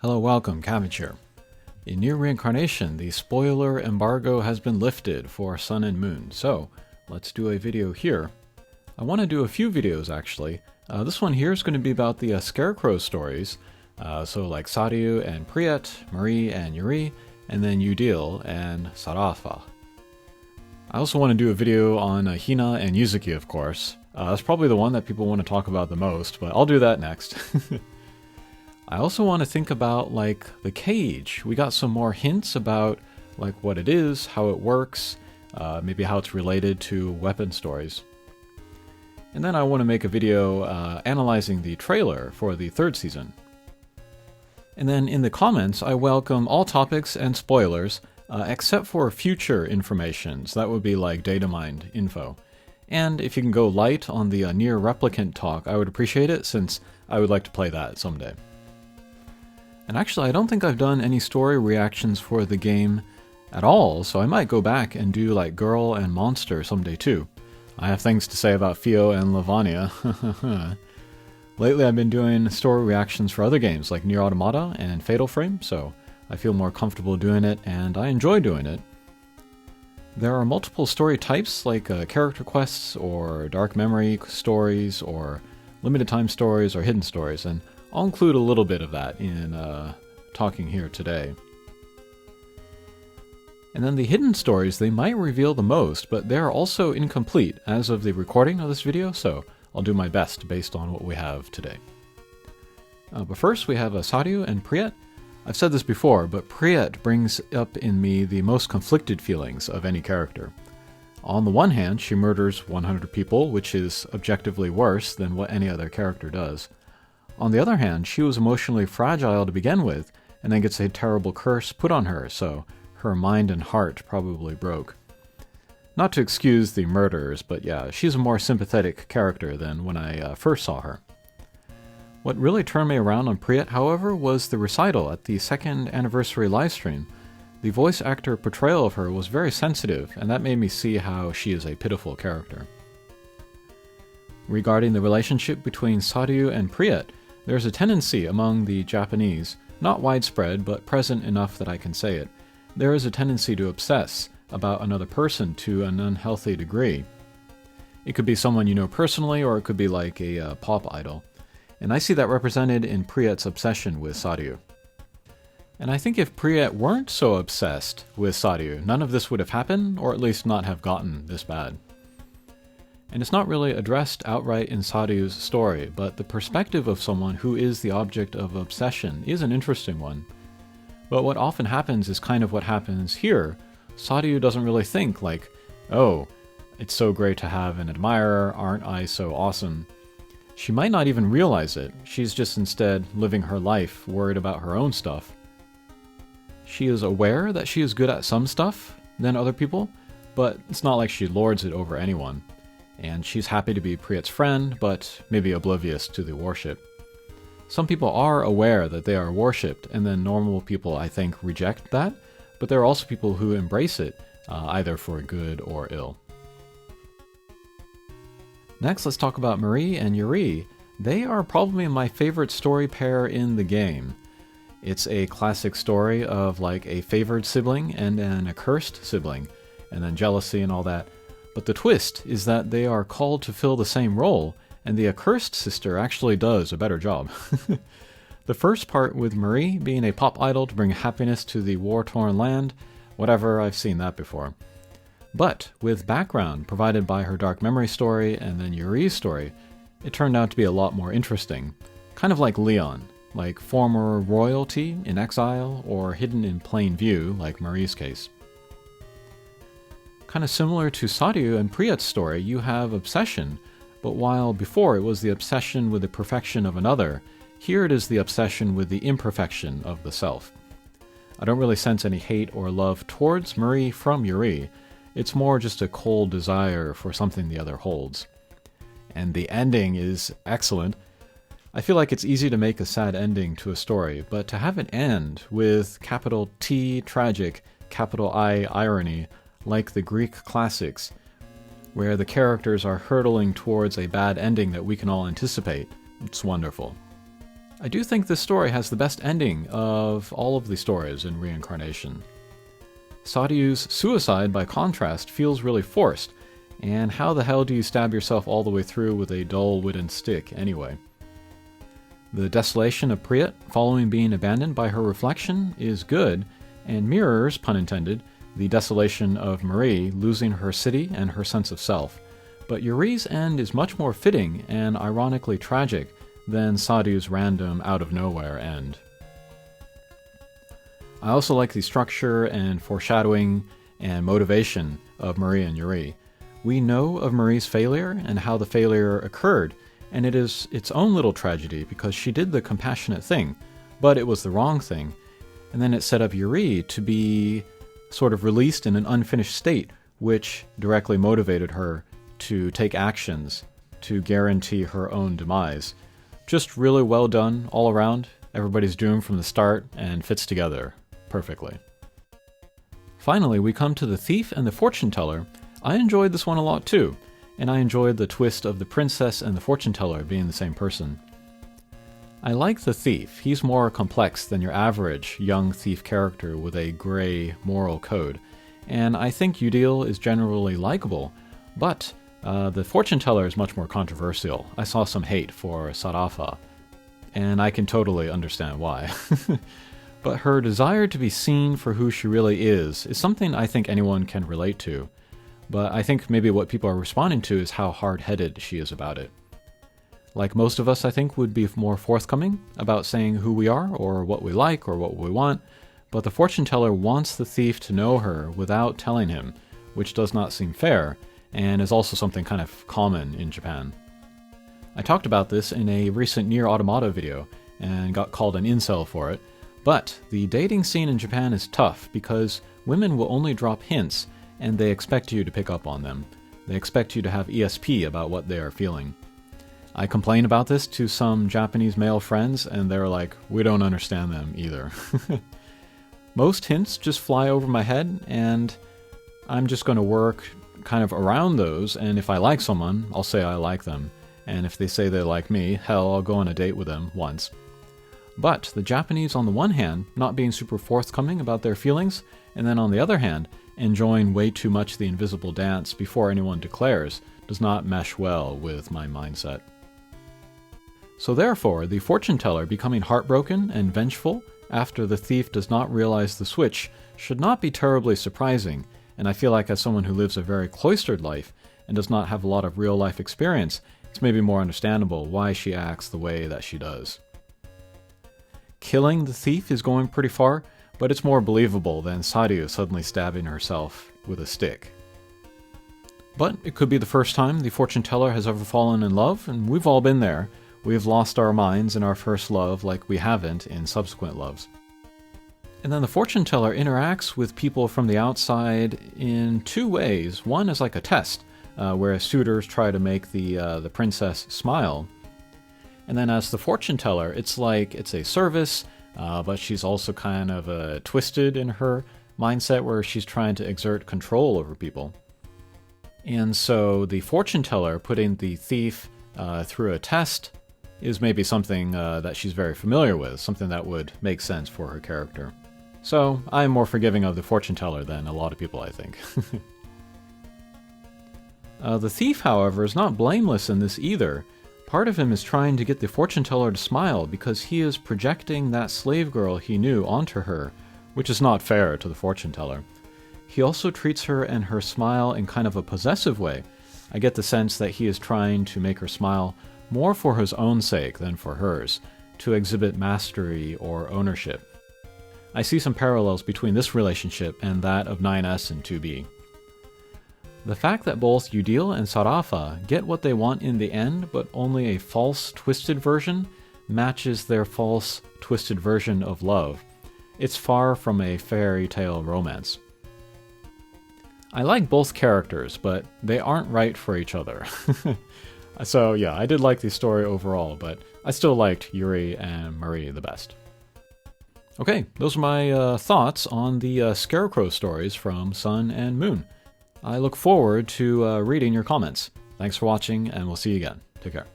Hello, welcome, Cabbage here. In Nier Reincarnation, the spoiler embargo has been lifted for Sun and Moon, so let's do a video here. I want to do a few videos actually. This one here is going to be about the Scarecrow stories, so like Sadio and Priet, Marie and Yuri, and then Yudil and Sarafa. I also want to do a video on Hina and Yuzuki, of course. That's probably the one that people want to talk about the most, but I'll do that next. I also want to think about, like, the cage. We got some more hints about, like, what it is, how it works, maybe how it's related to weapon stories. And then I want to make a video analyzing the trailer for the third season. And then in the comments, I welcome all topics and spoilers, except for future information. So that would be like data mined info. And if you can go light on the Nier replicant talk, I would appreciate it, since I would like to play that someday. And actually, I don't think I've done any story reactions for the game at all, so I might go back and do like Girl and Monster someday too. I have things to say about Fio and Lavania. Lately I've been doing story reactions for other games like Nier Automata and Fatal Frame, so I feel more comfortable doing it, and I enjoy doing it. There are multiple story types like character quests, or dark memory stories, or limited time stories, or hidden stories, and I'll include a little bit of that in talking here today. And then the hidden stories, they might reveal the most, but they're also incomplete as of the recording of this video, so I'll do my best based on what we have today. But first we have Sadio and Priet. I've said this before, but Priet brings up in me the most conflicted feelings of any character. On the one hand, she murders 100 people, which is objectively worse than what any other character does. On the other hand, she was emotionally fragile to begin with, and then gets a terrible curse put on her, so her mind and heart probably broke. Not to excuse the murders, but yeah, she's a more sympathetic character than when I first saw her. What really turned me around on Priet, however, was the recital at the 2nd anniversary livestream. The voice actor portrayal of her was very sensitive, and that made me see how she is a pitiful character. Regarding the relationship between Sadio and Priet, there's a tendency among the Japanese, not widespread but present enough that I can say it, there is a tendency to obsess about another person to an unhealthy degree. It could be someone you know personally, or it could be like a pop idol. And I see that represented in Priet's obsession with Sadio. And I think if Priet weren't so obsessed with Sadio, none of this would have happened, or at least not have gotten this bad. And it's not really addressed outright in Sadio's story, but the perspective of someone who is the object of obsession is an interesting one. But what often happens is kind of what happens here. Sadio doesn't really think like, oh, it's so great to have an admirer, aren't I so awesome? She might not even realize it. She's just instead living her life, worried about her own stuff. She is aware that she is good at some stuff than other people, but it's not like she lords it over anyone. And she's happy to be Priet's friend, but maybe oblivious to the worship. Some people are aware that they are worshipped, and then normal people, I think, reject that, but there are also people who embrace it, either for good or ill. Next, let's talk about Marie and Yuri. They are probably my favorite story pair in the game. It's a classic story of like a favored sibling and an accursed sibling, and then jealousy and all that. But the twist is that they are called to fill the same role, and the accursed sister actually does a better job. The first part with Marie being a pop idol to bring happiness to the war-torn land, whatever, I've seen that before. But with background provided by her dark memory story and then Yuri's story, it turned out to be a lot more interesting. Kind of like Leon, like former royalty in exile, or hidden in plain view, like Marie's case. Kind of similar to Sadio and Priet's story, you have obsession, but while before it was the obsession with the perfection of another, here it is the obsession with the imperfection of the self. I don't really sense any hate or love towards Marie from Yuri. It's more just a cold desire for something the other holds. And the ending is excellent. I feel like it's easy to make a sad ending to a story, but to have it end with capital T tragic, capital I irony, like the Greek classics, where the characters are hurtling towards a bad ending that we can all anticipate, it's wonderful. I do think this story has the best ending of all of the stories in Reincarnation. Sadyu's suicide, by contrast, feels really forced, and how the hell do you stab yourself all the way through with a dull wooden stick anyway? The desolation of Priet, following being abandoned by her reflection, is good, and mirrors, pun intended, the desolation of Marie losing her city and her sense of self. But Yuri's end is much more fitting and ironically tragic than Sadyu's random, out-of-nowhere end. I also like the structure and foreshadowing and motivation of Marie and Yuri. We know of Marie's failure and how the failure occurred, and it is its own little tragedy because she did the compassionate thing, but it was the wrong thing, and then it set up Yuri to be sort of released in an unfinished state, which directly motivated her to take actions to guarantee her own demise. Just really well done all around. Everybody's doomed from the start and fits together perfectly. Finally, we come to the thief and the fortune teller. I enjoyed this one a lot too, and I enjoyed the twist of the princess and the fortune teller being the same person. I like the thief. He's more complex than your average young thief character with a gray moral code, and I think Yudil is generally likable, but the fortune teller is much more controversial. I saw some hate for Sarafa, and I can totally understand why. But her desire to be seen for who she really is something I think anyone can relate to. But I think maybe what people are responding to is how hard-headed she is about it. Like most of us, I think, would be more forthcoming about saying who we are, or what we like, or what we want, but the fortune teller wants the thief to know her without telling him, which does not seem fair, and is also something kind of common in Japan. I talked about this in a recent Nier Automata video, and got called an incel for it, but the dating scene in Japan is tough because women will only drop hints, and they expect you to pick up on them. They expect you to have ESP about what they are feeling. I complain about this to some Japanese male friends, and they're like, we don't understand them either. Most hints just fly over my head, and I'm just going to work kind of around those, and if I like someone, I'll say I like them. And if they say they like me, hell, I'll go on a date with them once. But the Japanese, on the one hand, not being super forthcoming about their feelings, and then on the other hand, enjoying way too much the invisible dance before anyone declares, does not mesh well with my mindset. So therefore, the fortune teller becoming heartbroken and vengeful after the thief does not realize the switch should not be terribly surprising, and I feel like as someone who lives a very cloistered life and does not have a lot of real-life experience, it's maybe more understandable why she acts the way that she does. Killing the thief is going pretty far, but it's more believable than Saryu suddenly stabbing herself with a stick. But it could be the first time the fortune teller has ever fallen in love, and we've all been there. We've lost our minds in our first love like we haven't in subsequent loves. And then the fortune teller interacts with people from the outside in two ways. One is like a test, where suitors try to make the princess smile. And then as the fortune teller, it's like it's a service, but she's also kind of twisted in her mindset where she's trying to exert control over people. And so the fortune teller putting the thief through a test is maybe something that she's very familiar with, something that would make sense for her character. So I'm more forgiving of the fortune teller than a lot of people, I think. The thief, however, is not blameless in this either. Part of him is trying to get the fortune teller to smile because he is projecting that slave girl he knew onto her, which is not fair to the fortune teller. He also treats her and her smile in kind of a possessive way. I get the sense that he is trying to make her smile more for his own sake than for hers, to exhibit mastery or ownership. I see some parallels between this relationship and that of 9S and 2B. The fact that both Yudil and Sarafa get what they want in the end, but only a false, twisted version, matches their false, twisted version of love. It's far from a fairy tale romance. I like both characters, but they aren't right for each other. So yeah, I did like the story overall, but I still liked Yuri and Marie the best. Okay, those are my thoughts on the Scarecrow stories from Sun and Moon. I look forward to reading your comments. Thanks for watching, and we'll see you again. Take care.